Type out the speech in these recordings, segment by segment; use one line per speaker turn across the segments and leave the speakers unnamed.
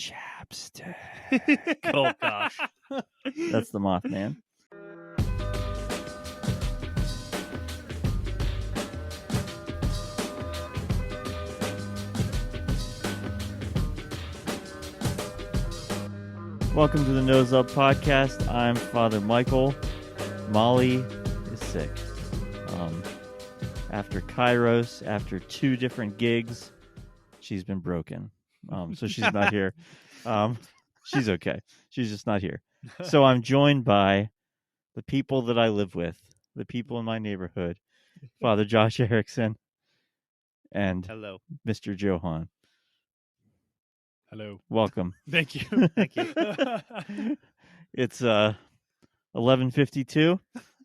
Chapstick.
Oh gosh.
That's the Mothman. Welcome to the knowHis.love podcast. I'm Father Michael. Molly is sick. After Kairos, after 2 different gigs, she's been broken. So she's not here. She's okay. She's just not here. So I'm joined by the people that I live with, the people in my neighborhood, Father Josh Erickson and
Hello.
Mr. Johan.
Hello.
Welcome.
Thank you.
Thank you.
It's 11:52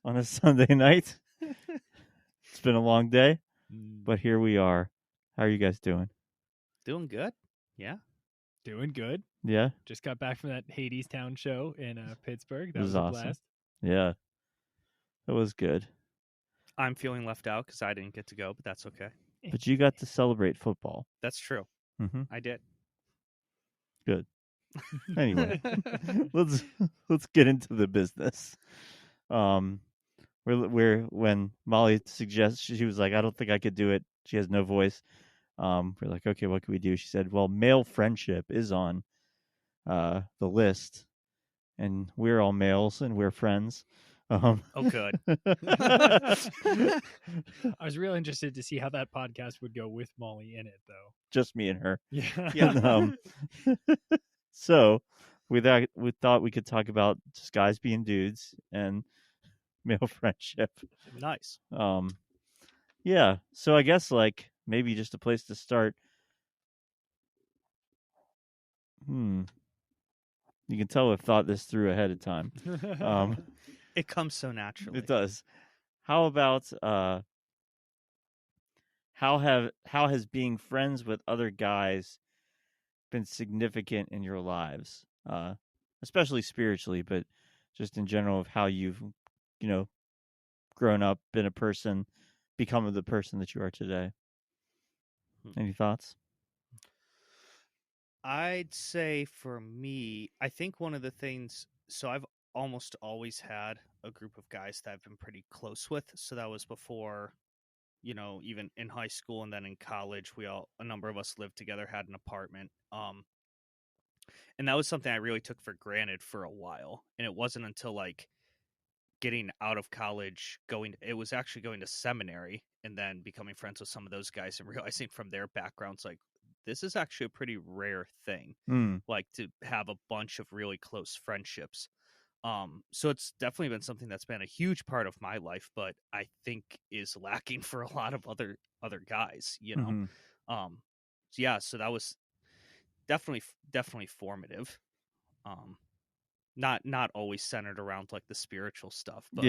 on a Sunday night. It's been a long day, but here we are. How are you guys doing?
Doing good. Yeah.
Doing good.
Yeah?
Just got back from that Hades Town show in Pittsburgh. That
It was
was a
awesome.
blast.
Yeah. It was good.
I'm feeling left out because I didn't get to go, but that's okay.
But you got to celebrate football.
That's true.
Mm-hmm.
I did.
Good. Anyway, let's get into the business. We're when Molly suggests, she was like, I don't think I could do it. She has no voice. We're like, okay, what can we do? She said, well, male friendship is on the list, and we're all males and we're friends.
Oh, good.
I was real interested to see how that podcast would go with Molly in it, though.
Just me and her.
Yeah.
Yeah.
So we thought we could talk about just guys being dudes and male friendship.
Nice.
Yeah. So I guess like maybe just a place to start. You can tell we've thought this through ahead of time.
It comes so naturally.
It does. How about how has being friends with other guys been significant in your lives? Especially spiritually, but just in general of how you've, grown up, been a person, become the person that you are today. Any thoughts?
I'd say for me, I think one of the things, so I've almost always had a group of guys that I've been pretty close with. So that was before, even in high school and then in college, a number of us lived together, had an apartment. And that was something I really took for granted for a while. And it wasn't until like getting out of college, it was actually going to seminary and then becoming friends with some of those guys and realizing from their backgrounds, like, this is actually a pretty rare thing, like to have a bunch of really close friendships. So it's definitely been something that's been a huge part of my life, but I think is lacking for a lot of other guys, So yeah, so that was definitely formative. Not always centered around like the spiritual stuff, but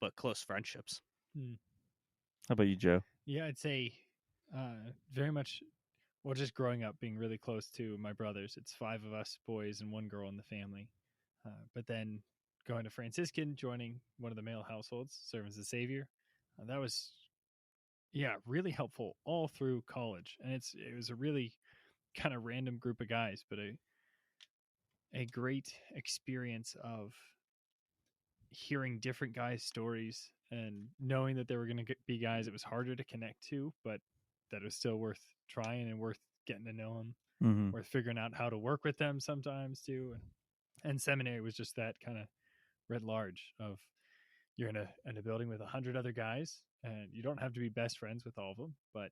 but close friendships.
How about you, Joe?
Yeah, I'd say very much. Well, just growing up, being really close to my brothers. It's 5 of us boys and 1 girl in the family. But then going to Franciscan, joining one of the male households, serving as a savior. That was, really helpful all through college. And it was a really kind of random group of guys, but a great experience of hearing different guys' stories and knowing that there were going to be guys it was harder to connect to, but that it was still worth trying and worth getting to know them, worth figuring out how to work with them sometimes too. And seminary was just that kind of writ large of you're in a building with 100 other guys, and you don't have to be best friends with all of them, but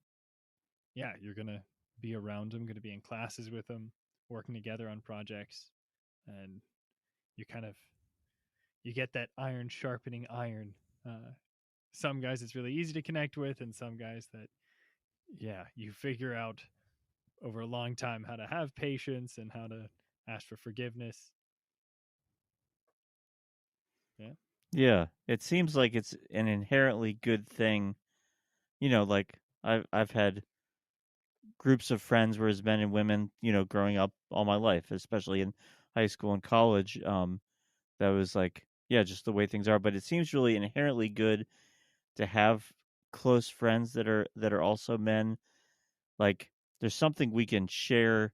yeah, you're going to be around them, going to be in classes with them, working together on projects, and you get that iron sharpening iron. Some guys it's really easy to connect with, and some guys that, you figure out over a long time how to have patience and how to ask for forgiveness.
Yeah, it seems like it's an inherently good thing. Like I've had groups of friends where it's men and women, growing up all my life, especially in high school and college. That was like, just the way things are. But it seems really inherently good to have close friends that are also men. Like there's something we can share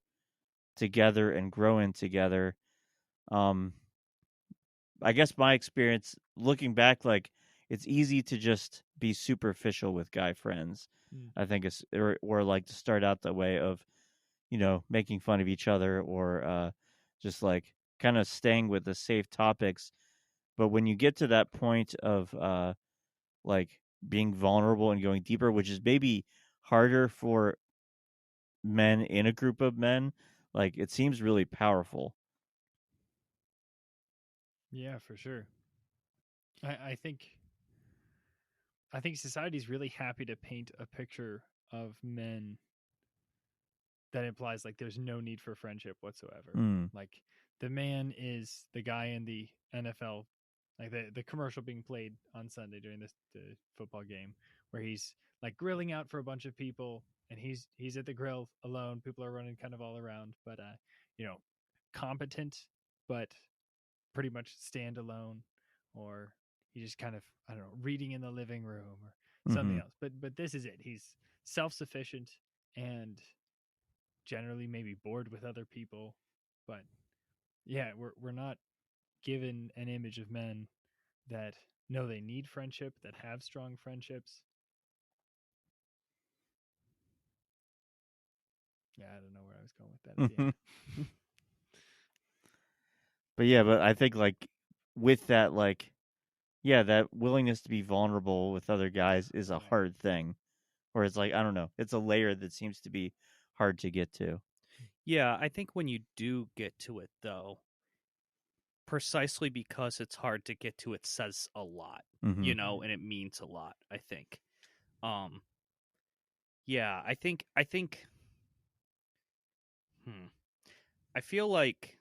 together and growing together. Um, I guess my experience looking back, like it's easy to just be superficial with guy friends.
Mm.
I think it's or like to start out the way of making fun of each other or just like kind of staying with the safe topics. But when you get to that point of like being vulnerable and going deeper, which is maybe harder for men in a group of men, like it seems really powerful.
Yeah, for sure. I think society's really happy to paint a picture of men that implies like there's no need for friendship whatsoever.
Mm.
Like the man is the guy in the NFL, like the commercial being played on Sunday during the football game, where he's like grilling out for a bunch of people, and he's at the grill alone. People are running kind of all around, but you know, competent, but pretty much stand alone, or he just kind of I don't know reading in the living room or something
Mm-hmm.
else. But this is it. He's self sufficient and generally maybe bored with other people. But yeah, we're not given an image of men that know they need friendship, that have strong friendships. Yeah, I don't know where I was going with that at the end.
But yeah, but I think like with that, like yeah, that willingness to be vulnerable with other guys is a
Right.
hard thing. Or it's like I don't know, it's a layer that seems to be hard to get to.
Yeah, I think when you do get to it, though, precisely because it's hard to get to, it says a lot,
Mm-hmm.
and it means a lot. I think. Um, yeah, I think. Hmm, I feel like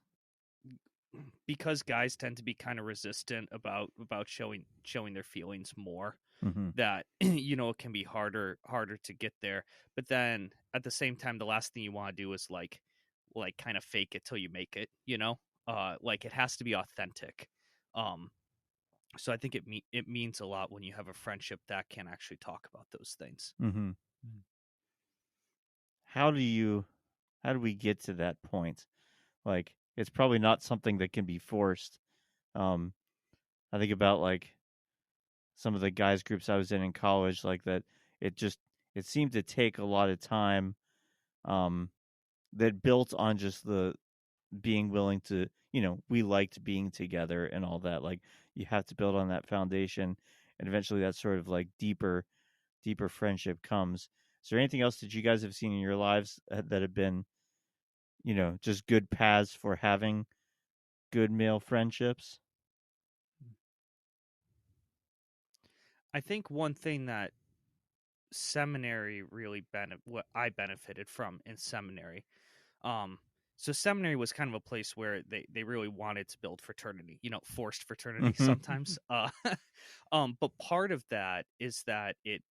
because guys tend to be kind of resistant about showing their feelings more,
Mm-hmm.
that it can be harder to get there. But then at the same time, the last thing you want to do is like kind of fake it till you make it. Like it has to be authentic. um so I think it means a lot when you have a friendship that can actually talk about those things.
Mm-hmm.
Mm.
How do we get to that point? Like it's probably not something that can be forced. Um, I think about like some of the guys groups I was in college, like that. It just it seemed to take a lot of time. Um, that built on just the being willing to, we liked being together and all that. Like you have to build on that foundation, and eventually that sort of like deeper friendship comes. Is there anything else that you guys have seen in your lives that have been, just good paths for having good male friendships?
I think one thing that seminary really what I benefited from in seminary. Um, so seminary was kind of a place where they really wanted to build fraternity, forced fraternity
Mm-hmm.
sometimes. But part of that is that it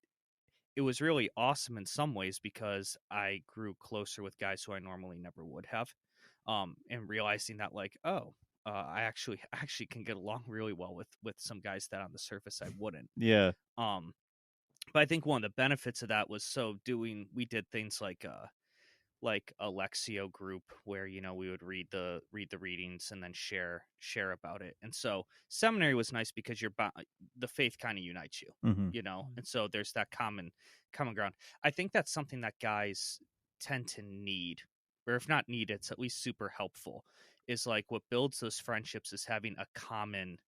was really awesome in some ways because I grew closer with guys who I normally never would have. And realizing that like, oh, I actually can get along really well with some guys that on the surface I wouldn't.
Yeah.
Um, but I think one of the benefits of that was we did things like a Lexio group where we would read the readings and then share about it. And so seminary was nice because the faith kind of unites you,
Mm-hmm.
and so there's that common ground. I think that's something that guys tend to need, or if not need, it's at least super helpful. Is like what builds those friendships is having a common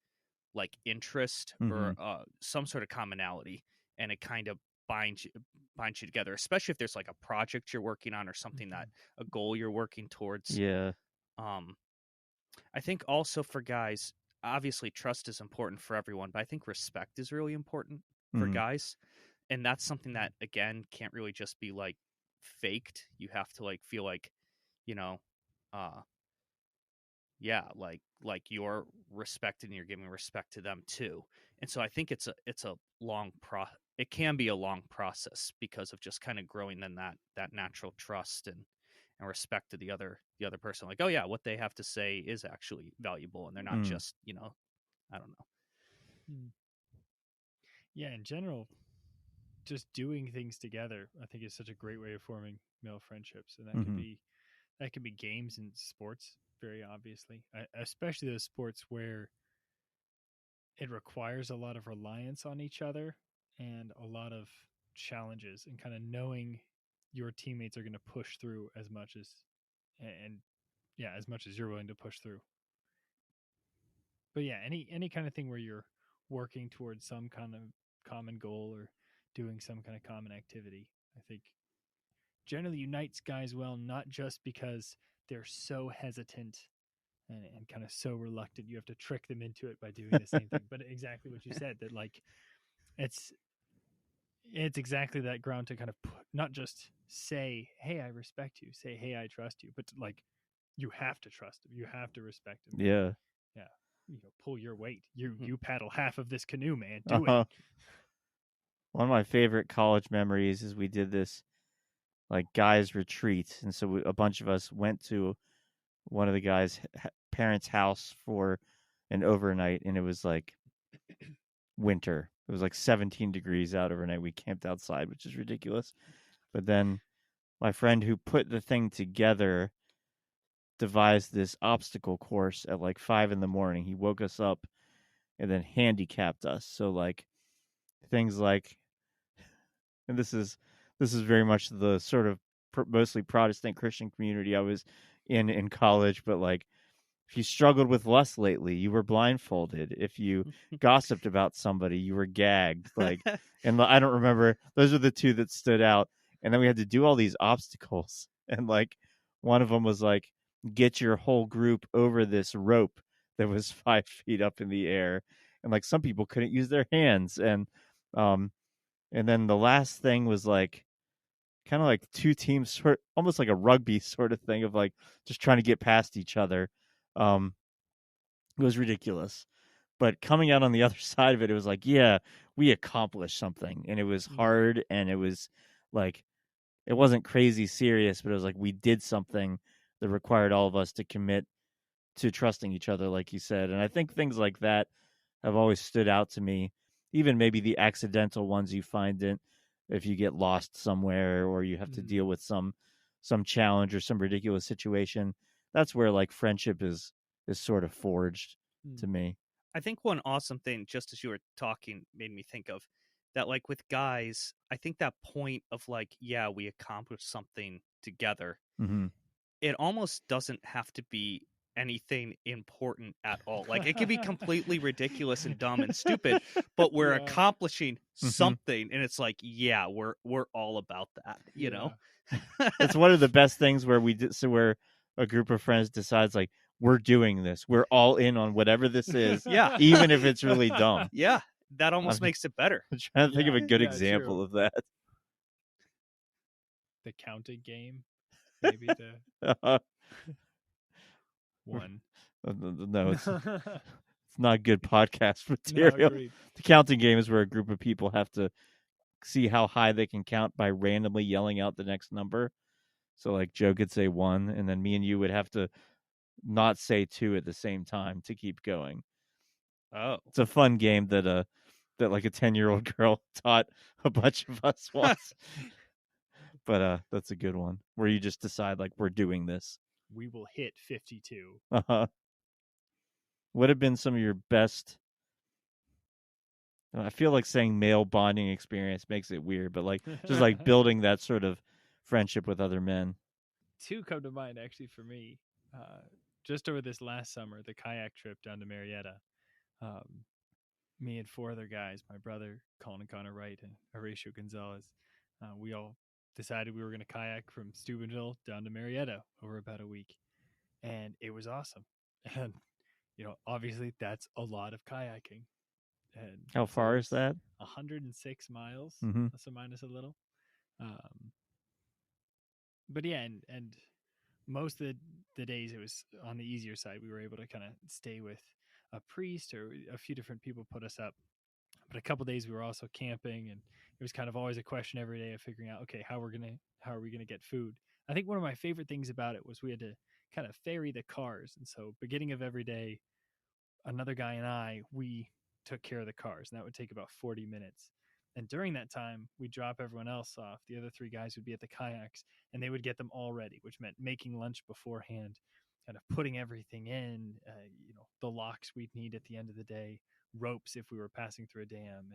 like interest
Mm-hmm.
or some sort of commonality, and it kind of binds you binds you together, especially if there's like a project you're working on or something that a goal you're working towards.
Yeah.
um I think also for guys, obviously trust is important for everyone, but I think respect is really important for
Mm-hmm.
guys, and that's something that again can't really just be like faked. You have to like feel like you know uh yeah, like you're respected and you're giving respect to them too. And so I think it's a it can be a long process because of just kind of growing in that natural trust and respect to the other person, like, oh yeah, what they have to say is actually valuable and they're not
Mm.
just I don't know.
Mm. Yeah, in general, just doing things together, I think, is such a great way of forming male friendships, and that could
Mm-hmm.
be that can be games and sports, very obviously, especially those sports where it requires a lot of reliance on each other and a lot of challenges, and kind of knowing your teammates are going to push through as much as, and yeah, as much as you're willing to push through. But yeah, any kind of thing where you're working towards some kind of common goal or doing some kind of common activity, I think generally unites guys well, not just because they're so hesitant and kind of so reluctant. You have to trick them into it by doing the same thing. But exactly what you said, that like it's it's exactly that ground to kind of not just say, "Hey, I respect you," say, "Hey, I trust you," but like you have to trust him, you have to respect him.
Yeah.
Yeah, pull your weight. You paddle half of this canoe, man. Do
Uh-huh.
it.
One of my favorite college memories is we did this like guys retreat, and so a bunch of us went to one of the guys' parents' house for an overnight, and it was like winter. It was like 17 degrees out overnight. We camped outside, which is ridiculous. But then my friend who put the thing together devised this obstacle course at like 5 in the morning. He woke us up and then handicapped us. So like things like, and this is very much the sort of mostly Protestant Christian community I was in college, but like if you struggled with lust lately, you were blindfolded. If you gossiped about somebody, you were gagged. Like, and I don't remember. Those are the two that stood out. And then we had to do all these obstacles. And like, one of them was like, get your whole group over this rope that was 5 feet up in the air. And like, some people couldn't use their hands. Um, and then the last thing was like, kind of like two teams, sort almost like a rugby sort of thing of like just trying to get past each other. Um, it was ridiculous. But coming out on the other side of it, it was like, yeah, we accomplished something. And it was hard, and it was like, it wasn't crazy serious, but it was like we did something that required all of us to commit to trusting each other, like you said. And I think things like that have always stood out to me. Even maybe the accidental ones you find in if you get lost somewhere or you have to deal with some challenge or some ridiculous situation. That's where like friendship is sort of forged to me.
I think one awesome thing, just as you were talking, made me think of that, like with guys, I think that point of like, yeah, we accomplished something together.
Mm-hmm.
It almost doesn't have to be anything important at all. Like it can be completely ridiculous and dumb and stupid, but we're accomplishing something, and it's like, yeah, we're all about that, you know.
It's one of the best things where we did, so where a group of friends decides like we're doing this, we're all in on whatever this is,
Yeah,
even if it's really dumb.
Yeah, that almost makes it better.
I'm trying to think of a good
Yeah,
example
true.
of that.
The counting game, maybe the one.
No, it's not good podcast material.
No,
the counting game is where a group of people have to see how high they can count by randomly yelling out the next number. So like Joe could say 1, and then me and you would have to not say 2 at the same time to keep going.
Oh,
It's a fun game that like a 10-year-old girl taught a bunch of us once. But that's a good one where you just decide like we're doing this.
We will hit 52.
What have been some of your best? I feel like saying male bonding experience makes it weird, but like just like building that sort of friendship with other men.
Two come to mind actually for me. Just over this last summer, the kayak trip down to Marietta. Me and 4 other guys, my brother, Colin and Connor Wright, and Horatio Gonzalez, we all decided we were going to kayak from Steubenville down to Marietta over about a week. And it was awesome. And, obviously that's a lot of kayaking. And
How far is that?
106 miles,
Mm-hmm.
plus or minus a little. But yeah, and most of the days it was on the easier side. We were able to kind of stay with a priest, or a few different people put us up. But a couple days we were also camping, and it was kind of always a question every day of figuring out, okay, how are we gonna get food? I think one of my favorite things about it was we had to kind of ferry the cars, and so beginning of every day, another guy and we took care of the cars, and that would take about 40 minutes. And during that time, we'd drop everyone else off. The other 3 guys would be at the kayaks, and they would get them all ready, which meant making lunch beforehand, kind of putting everything in, the locks we'd need at the end of the day, ropes if we were passing through a dam,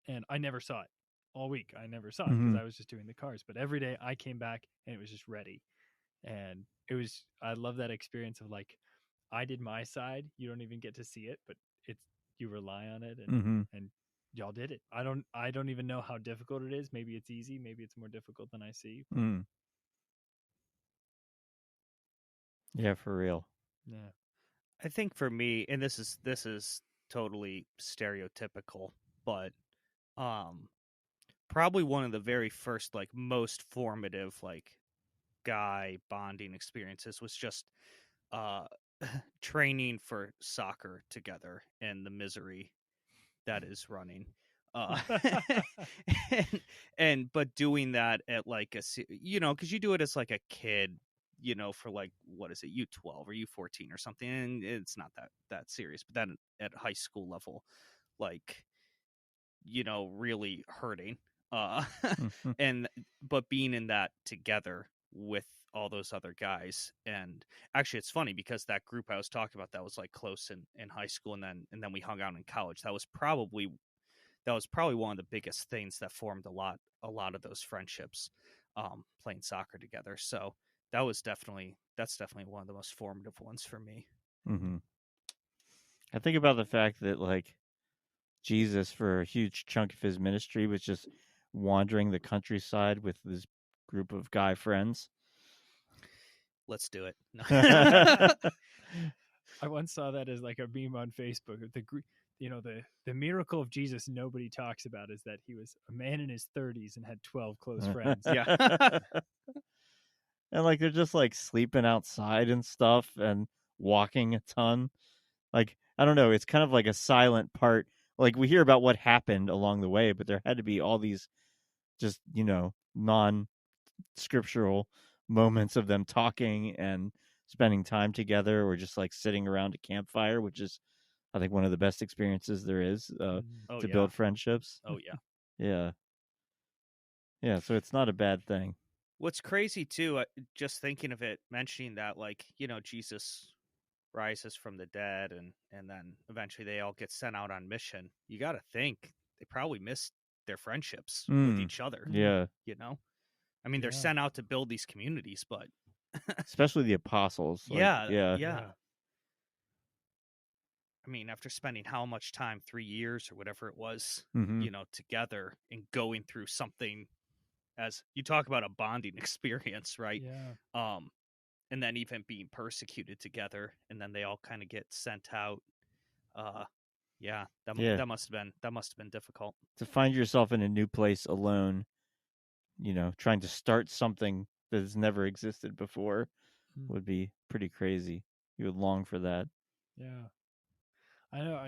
and I never saw it all week. I never saw it because I was just doing the cars. But every day I came back and it was just ready, and I love that experience of like, I did my side. You don't even get to see it, but you rely on it, and y'all did it. I don't even know how difficult it is. Maybe it's easy. Maybe it's more difficult than I see.
Yeah, for real.
Yeah.
I think for me, and this is totally stereotypical, but probably one of the very first, like, most formative, like, guy bonding experiences was just training for soccer together and the misery that is running. But doing that at like because you do it as like a kid, for like, what is it, U12 or U14 or something, and it's not that serious. But then at high school level, like, really hurting, and but being in that together with all those other guys. And actually, it's funny because that group I was talking about that was like close in high school, and then we hung out in college. That was probably one of the biggest things that formed a lot of those friendships, playing soccer together. So that's definitely one of the most formative ones for me.
I think about the fact that, like, Jesus, for a huge chunk of his ministry, was just wandering the countryside with this group of guy friends.
Let's do it.
I once saw that as like a meme on Facebook. The miracle of Jesus nobody talks about is that he was a man in his 30s and had 12 close friends.
Yeah.
And like, they're just like sleeping outside and stuff and walking a ton. Like, I don't know, it's kind of like a silent part. Like, we hear about what happened along the way, but there had to be all these just, non-scriptural moments of them talking and spending time together, or just like sitting around a campfire, which is, I think, one of the best experiences there is to build friendships.
Oh yeah.
Yeah. Yeah, so it's not a bad thing.
What's crazy too, just thinking of it, mentioning that, like, Jesus rises from the dead, and then eventually they all get sent out on mission. You got to think they probably missed their friendships with each other.
Yeah.
I mean, they're sent out to build these communities, but
especially the apostles.
Yeah.
I
mean, after spending how much time, 3 years or whatever it was, together and going through something, as you talk about a bonding experience, right?
Yeah.
And then even being persecuted together, and then they all kind of get sent out. That must have been difficult
to find yourself in a new place alone, trying to start something that has never existed before would be pretty crazy. You would long for that.
Yeah. I know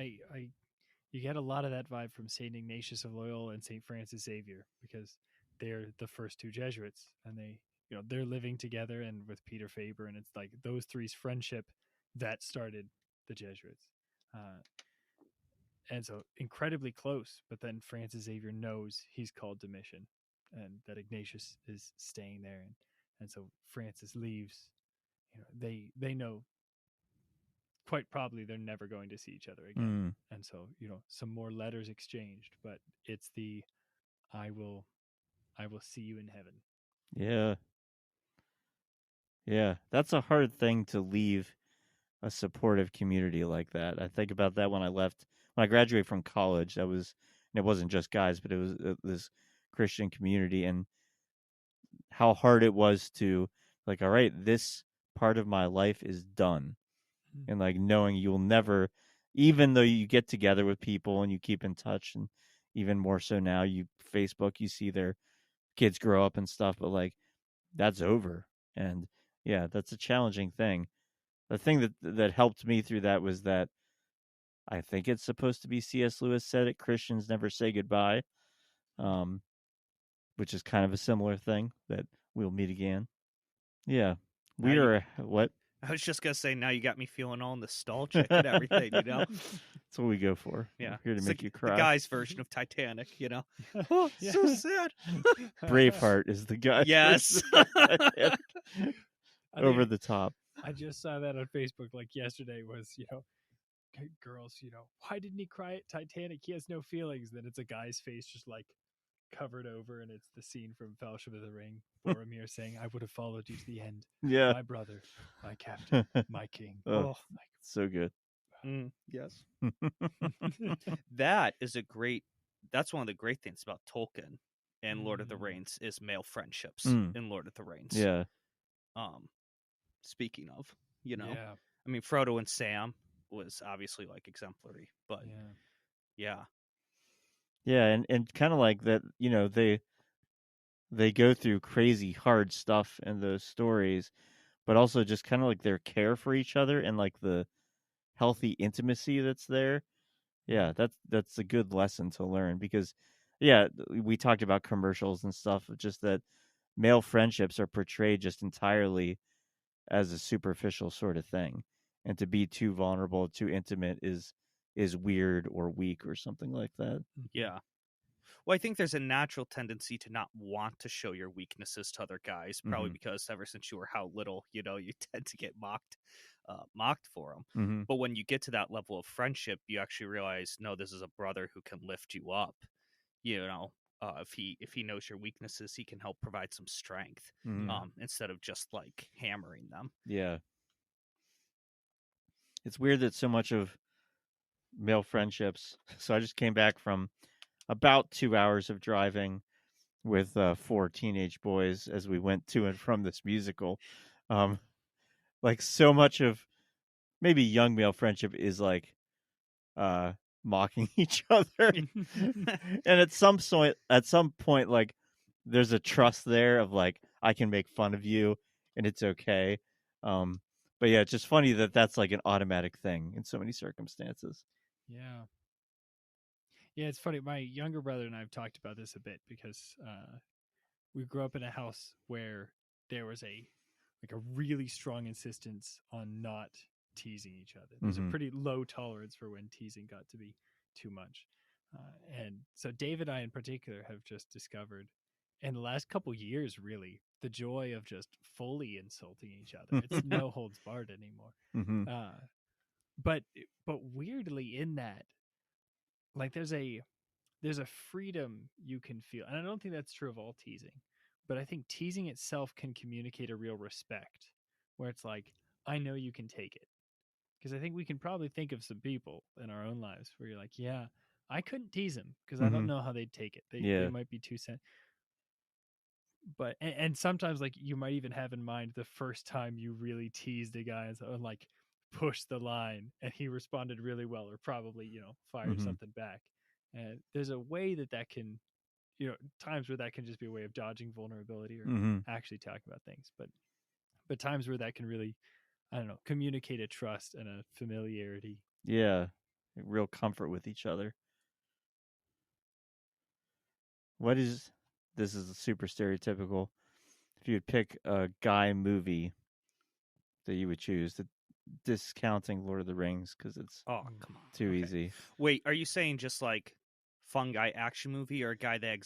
you get a lot of that vibe from St. Ignatius of Loyola and St. Francis Xavier, because they're the first 2 Jesuits, and they're living together, and with Peter Faber, and it's like those three's friendship that started the Jesuits. And so incredibly close, but then Francis Xavier knows he's called to mission, and that Ignatius is staying there, and so Francis leaves. They know quite probably they're never going to see each other again. And so, some more letters exchanged, but it's the I will see you in heaven.
Yeah. Yeah, that's a hard thing to leave a supportive community like that. I think about that when I graduated from college. It wasn't just guys, but it was this Christian community, and how hard it was to, like, all right, this part of my life is done. And like knowing you'll never, even though you get together with people and you keep in touch, and even more so now, you Facebook, you see their kids grow up and stuff, but like, that's over. And yeah, that's a challenging thing. The thing that helped me through that was that, I think it's supposed to be C.S. Lewis said it, Christians never say goodbye, which is kind of a similar thing, that we'll meet again. Yeah. What?
I was just gonna say, now you got me feeling all nostalgic and everything,
That's what we go for.
Yeah,
We're here to
it's
make you
the
cry.
guy's version of Titanic. Oh, so sad.
Braveheart is the guy's
Yes.
version of Titanic.
I
Over
think
the top.
I just saw that on Facebook like yesterday. Was girls, why didn't he cry at Titanic? He has no feelings. Then it's a guy's face just like covered over, and it's the scene from Fellowship of the Ring. Boromir saying, "I would have followed you to the end,
Yeah.
my brother, my captain, my king."
Oh, so good.
Yes. That's one of the great things about Tolkien and Lord of the Rings is male friendships in Lord of the Rings.
Yeah.
Speaking of,
Yeah.
I mean, Frodo and Sam was obviously like exemplary, but yeah.
And kind of like that, they go through crazy hard stuff in those stories, but also just kind of like their care for each other and like the healthy intimacy that's there. Yeah, that's a good lesson to learn because we talked about commercials and stuff, just that male friendships are portrayed just entirely as a superficial sort of thing. And to be too vulnerable, too intimate is weird or weak or something like that.
Yeah. Well, I think there's a natural tendency to not want to show your weaknesses to other guys, probably because ever since you were how little, you tend to get mocked for them. But when you get to that level of friendship, you actually realize, no, this is a brother who can lift you up. If he knows your weaknesses, he can help provide some strength instead of just like hammering them.
Yeah. It's weird that so much of male friendships. So I just came back from about 2 hours of driving with 4 teenage boys as we went to and from this musical. Like so much of maybe young male friendship is like mocking each other. And at some point like there's a trust there of like I can make fun of you and it's okay. But yeah, it's just funny that that's like an automatic thing in so many circumstances.
Yeah. Yeah, it's funny. My younger brother and I have talked about this a bit because we grew up in a house where there was a really strong insistence on not teasing each other. There's a pretty low tolerance for when teasing got to be too much. And so Dave and I in particular have just discovered in the last couple years, really, the joy of just fully insulting each other. It's no holds barred anymore. But weirdly in that, like there's a freedom you can feel. And I don't think that's true of all teasing, but I think teasing itself can communicate a real respect where it's like, I know you can take it. Because I think we can probably think of some people in our own lives where you're like, yeah, I couldn't tease them because I don't know how they'd take it. They might be too but and sometimes like you might even have in mind the first time you really teased a guy and like push the line and he responded really well or probably fired something back. And there's a way that can times where that can just be a way of dodging vulnerability or actually talking about things, but times where that can really, I don't know, communicate a trust and a familiarity.
Yeah, real comfort with each other. This is super stereotypical. If you would pick a guy movie that you would choose, discounting Lord of the Rings because it's
come on,
too easy.
Wait, are you saying just like fun guy action movie or a guy that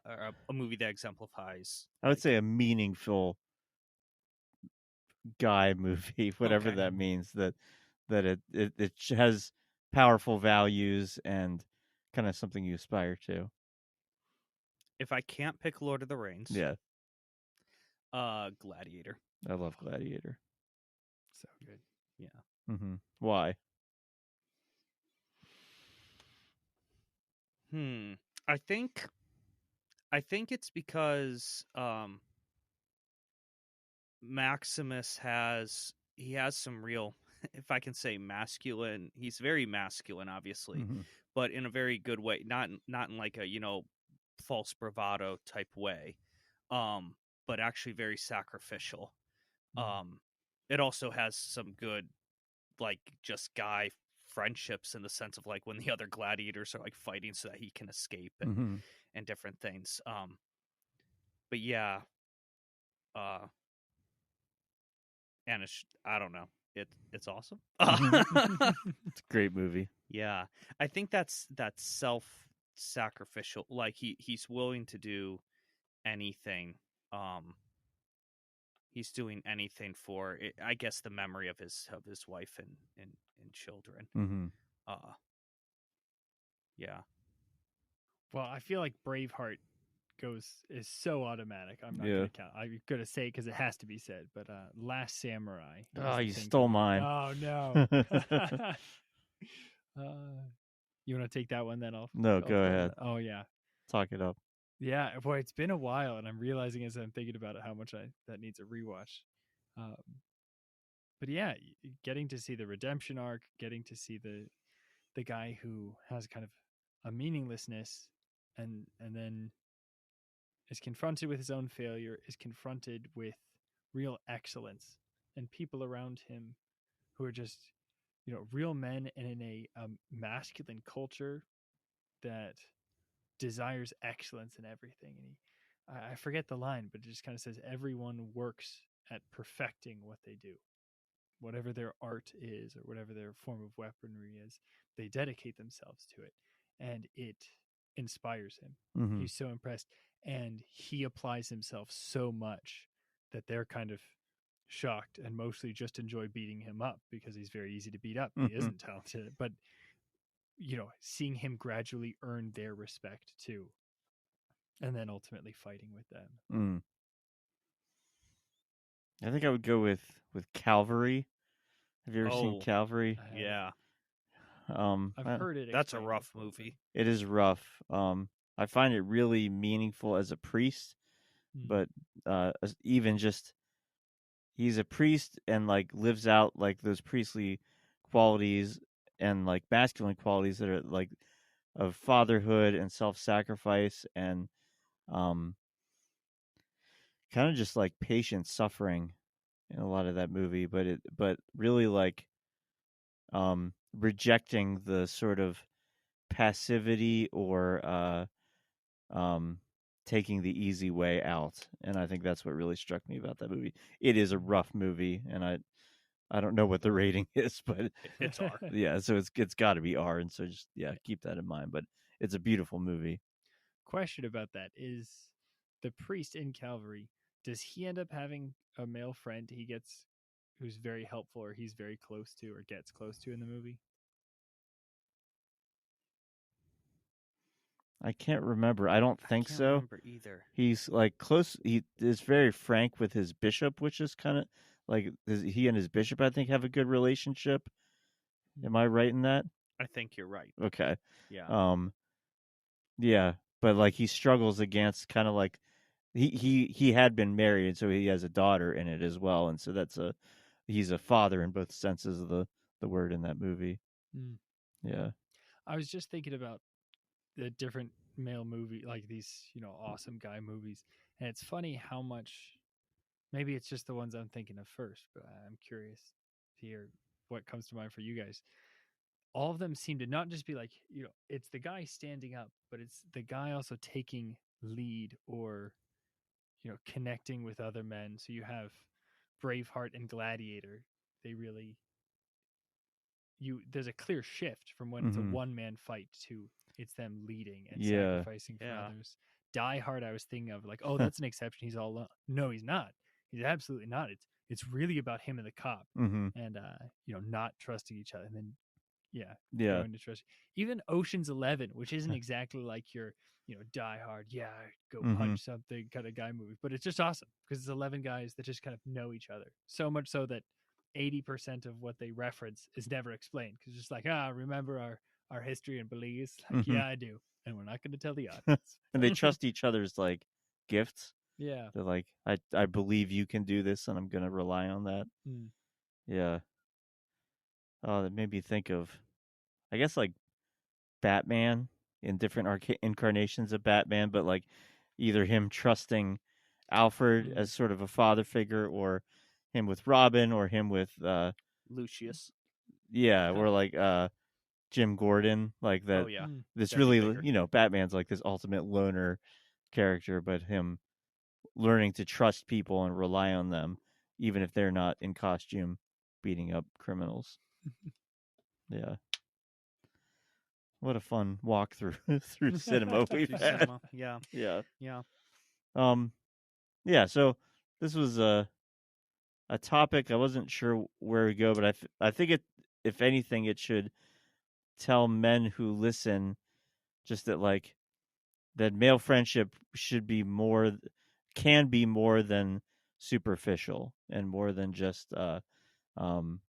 or a movie that exemplifies?
I would say a meaningful guy movie, whatever that means. That it has powerful values and kind of something you aspire to.
If I can't pick Lord of the Rings, Gladiator.
I love Gladiator.
So good.
Yeah.
Why?
I think it's because Maximus has some real, if I can say masculine, he's very masculine, obviously, but in a very good way, not in like a false bravado type way, but actually very sacrificial. It also has some good like just guy friendships in the sense of like when the other gladiators are like fighting so that he can escape and different things. But yeah, and I don't know, it's awesome.
It's a great movie.
Yeah. I think that's self-sacrificial. Like he's willing to do anything. He's doing anything for it, I guess the memory of his wife and children.
Mm-hmm.
Uh yeah.
Well, I feel like Braveheart is so automatic. I'm not
Yeah.
gonna count. I'm gonna say it because it has to be said. But Last Samurai.
Oh,
is the
you
thing
stole
coming-
mine.
Oh no. You want to take that one then?
No,
I'll
go
throw
ahead.
Oh yeah,
Talk it up.
yeah. Boy, it's been a while, and I'm realizing as I'm thinking about it how much that needs a rewatch. Um, but yeah, getting to see the redemption arc, getting to see the guy who has kind of a meaninglessness, and then is confronted with his own failure, is confronted with real excellence, and people around him who are just real men, and in a masculine culture that desires excellence in everything. And I forget the line, but it just kind of says everyone works at perfecting what they do, whatever their art is or whatever their form of weaponry is. They dedicate themselves to it, and it inspires him.
Mm-hmm.
He's so impressed, and he applies himself so much that they're kind of shocked and mostly just enjoy beating him up because he's very easy to beat up. He isn't talented, but seeing him gradually earn their respect too, and then ultimately fighting with them.
Mm. I think I would go with Calvary. Have you ever seen Calvary?
Yeah.
I've heard it.
That's a
explained
rough
before,
movie.
It is rough. I find it really meaningful as a priest, but even just he's a priest and like lives out like those priestly qualities and like masculine qualities that are like of fatherhood and self-sacrifice and um kind of just like patient suffering in a lot of that movie, but really like rejecting the sort of passivity or taking the easy way out. And I think that's what really struck me about that movie. It is a rough movie, and I don't know what the rating is, but
It's R.
yeah, so it's got to be R, and so just keep that in mind. But it's a beautiful movie.
Question about that is the priest in Calvary, does he end up having a male friend who's very helpful or he's very close to or gets close to in the movie?
I can't remember. I don't think
I can't
so.
remember either.
He's like close. He is very frank with his bishop, which is kind of like he and his bishop, I think, have a good relationship. Am I right in that?
I think you're right.
Okay.
Yeah.
Yeah, but like he struggles against kind of like he had been married, and so he has a daughter in it as well, and so he's a father in both senses of the word in that movie. Yeah.
I was just thinking about the different male movie, like these awesome guy movies, and it's funny how much. Maybe it's just the ones I'm thinking of first, but I'm curious to hear what comes to mind for you guys. All of them seem to not just be like, it's the guy standing up, but it's the guy also taking lead or, connecting with other men. So you have Braveheart and Gladiator. They really, there's a clear shift from when it's a one man fight to it's them leading and sacrificing for others. Die Hard, I was thinking of like, oh, that's an exception. He's all alone. No, he's not. He's absolutely not. It's really about him and the cop, and not trusting each other, and then going to trust. Even Ocean's 11, which isn't exactly like your Die Hard, go punch something kind of guy movie, but it's just awesome because it's 11 guys that just kind of know each other so much so that 80% of what they reference is never explained because it's just like remember our history and beliefs, like yeah, I do, and we're not going to tell the audience.
And they trust each other's like gifts.
Yeah,
they're like, I believe you can do this, and I'm going to rely on that. Yeah. Oh, that made me think of, I guess, like Batman in different incarnations of Batman, but like either him trusting Alfred as sort of a father figure, or him with Robin, or him with
Lucius.
Yeah, or like Jim Gordon, like that.
Oh yeah.
This
That'd be
really,
bigger.
Batman's like this ultimate loner character, but him learning to trust people and rely on them, even if they're not in costume, beating up criminals. Yeah. what a fun walk through through cinema we've
Through
had.
cinema. Yeah.
Yeah.
Yeah.
Yeah, so this was a topic I wasn't sure where to go, but I think it, if anything, it should tell men who listen just that, like, that male friendship should be more, can be more than superficial and more than just um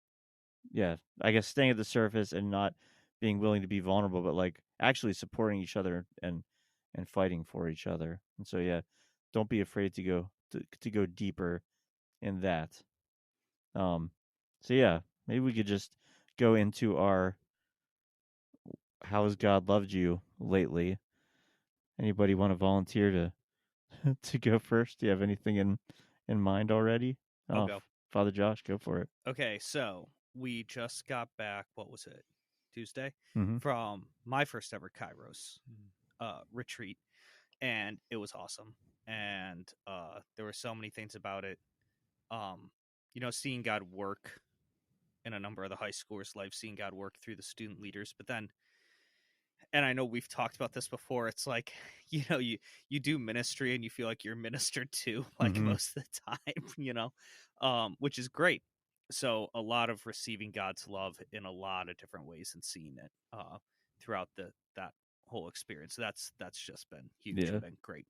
yeah, I guess staying at the surface and not being willing to be vulnerable, but like actually supporting each other and fighting for each other. And so yeah, don't be afraid to go deeper in that. Um, so yeah, maybe we could just go into our how has God loved you lately? Anybody want to volunteer to to go first? Do you have anything in mind already?
I'll go.
Father Josh, go for it.
Okay, so we just got back. What was it? Tuesday
Mm-hmm.
from my first ever Kairos retreat, and it was awesome. And there were so many things about it. Seeing God work in a number of the high schoolers' lives, seeing God work through the student leaders, but then, and I know we've talked about this before, it's like, you do ministry and you feel like you're ministered to, like,
Mm-hmm.
most of the time, which is great. So a lot of receiving God's love in a lot of different ways and seeing it throughout that whole experience. That's just been huge
Yeah.
and been great.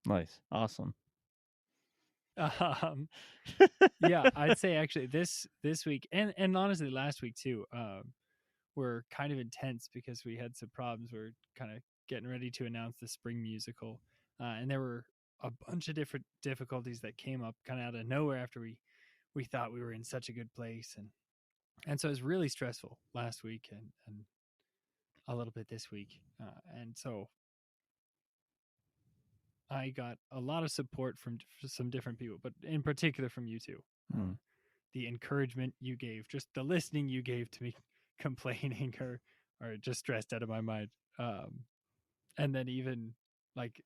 Nice. Awesome.
Yeah, I'd say actually this week and honestly last week too, were kind of intense because we had some problems. We're kind of getting ready to announce the spring musical, and there were a bunch of different difficulties that came up kind of out of nowhere after we thought we were in such a good place, and so it was really stressful last week and a little bit this week, and so I got a lot of support from some different people, but in particular from you two.
Mm.
The encouragement you gave, just the listening you gave to me complaining or just stressed out of my mind. And then even like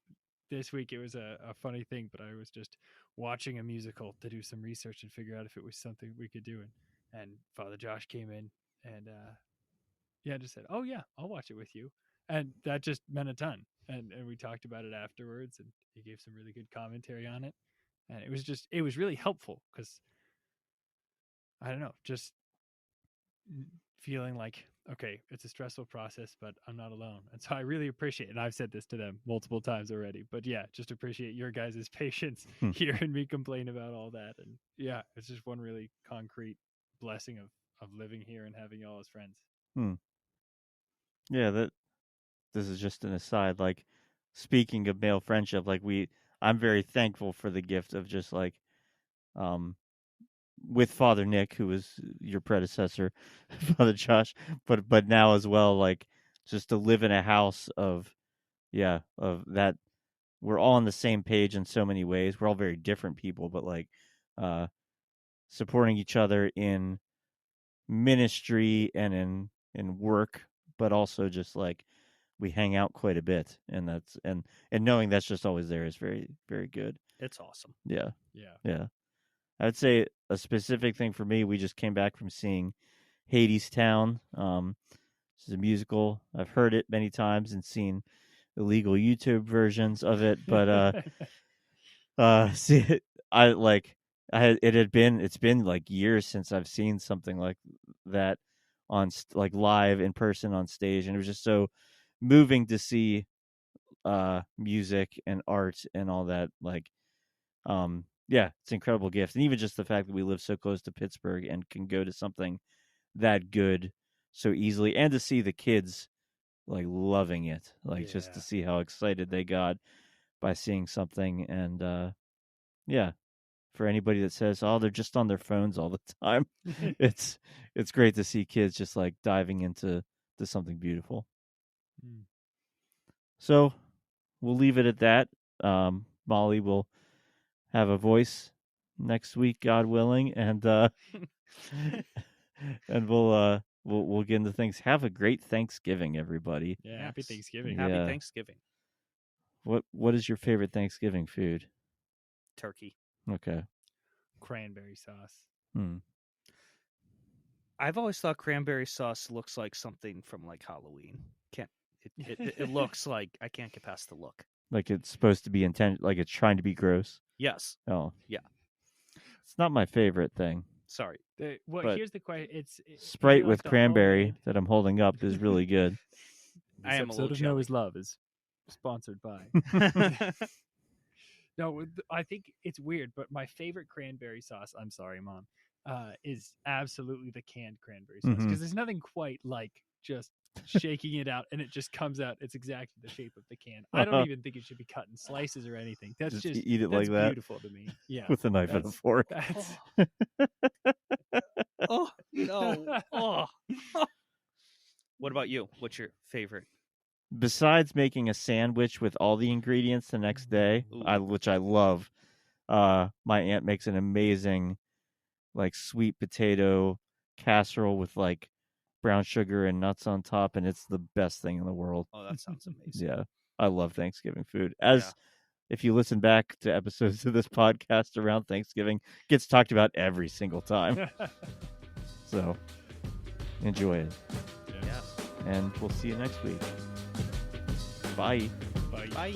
this week, it was a funny thing, but I was just watching a musical to do some research and figure out if it was something we could do. And Father Josh came in and yeah, just said, "Oh yeah, I'll watch it with you," and that just meant a ton. And we talked about it afterwards, and he gave some really good commentary on it, and it was really helpful because I don't know, just feeling like okay, it's a stressful process, but I'm not alone, and so I really appreciate it. And I've said this to them multiple times already, but yeah, just appreciate your guys' patience
Hmm.
hearing me complain about all that, and yeah, it's just one really concrete blessing of living here and having y'all as friends.
Hmm. Yeah, this is just an aside. Like, speaking of male friendship, like I'm very thankful for the gift of just like, um, with Father Nick, who was your predecessor, Father Josh, but now as well, like, just to live in a house of, yeah, of that. We're all on the same page in so many ways. We're all very different people, but like, uh, supporting each other in ministry and in work, but also just like we hang out quite a bit, and that's and knowing that's just always there is very very good.
It's awesome.
Yeah,
Yeah.
yeah. I'd say a specific thing for me. We just came back from seeing Hades Town. This is a musical. I've heard it many times and seen illegal YouTube versions of it, but see, I like it's been like years since I've seen something like that on like live in person on stage, and it was just so moving to see music and art and all that. Like, yeah, it's an incredible gift, and even just the fact that we live so close to Pittsburgh and can go to something that good so easily, and to see the kids like loving it, like just to
Yeah.
see how excited they got by seeing something. And yeah, for anybody that says, "Oh, they're just on their phones all the time," it's great to see kids just like diving into something beautiful.
Mm.
So we'll leave it at that. Molly will have a voice next week, God willing, and and we'll get into things. Have a great Thanksgiving, everybody.
Yeah. Happy
Yes.
Thanksgiving.
Happy
Yeah.
Thanksgiving.
What is your favorite Thanksgiving food?
Turkey.
Okay.
Cranberry sauce.
Hmm.
I've always thought cranberry sauce looks like something from like Halloween. It looks like I can't get past the look.
Like it's supposed to be intent, like it's trying to be gross.
Yes.
Oh,
Yeah.
It's not my favorite thing.
Sorry.
Well,
But
here's the question:
Sprite
like
with
the
cranberry
homemade-
that I'm holding up is really good.
This
I am a
episode
little
of Know His Love is sponsored by. No, I think it's weird, but my favorite cranberry sauce, I'm sorry, Mom, is absolutely the canned cranberry sauce. Because there's nothing quite like just shaking it out and it just comes out. It's exactly the shape of the can. I don't even think it should be cut in slices or anything. That's just
eat it
that's
like that
beautiful to me. Yeah.
with a knife and a fork.
That's
Oh no. Oh. What about you? What's your favorite?
Besides making a sandwich with all the ingredients the next day,
Ooh.
which I love, my aunt makes an amazing like sweet potato casserole with like brown sugar and nuts on top, and it's the best thing in the world.
Oh, that sounds amazing.
Yeah, I love Thanksgiving food. If you listen back to episodes of this podcast around Thanksgiving, gets talked about every single time. So enjoy it.
Yes.
And we'll see you next week. Bye.
Bye.
Bye.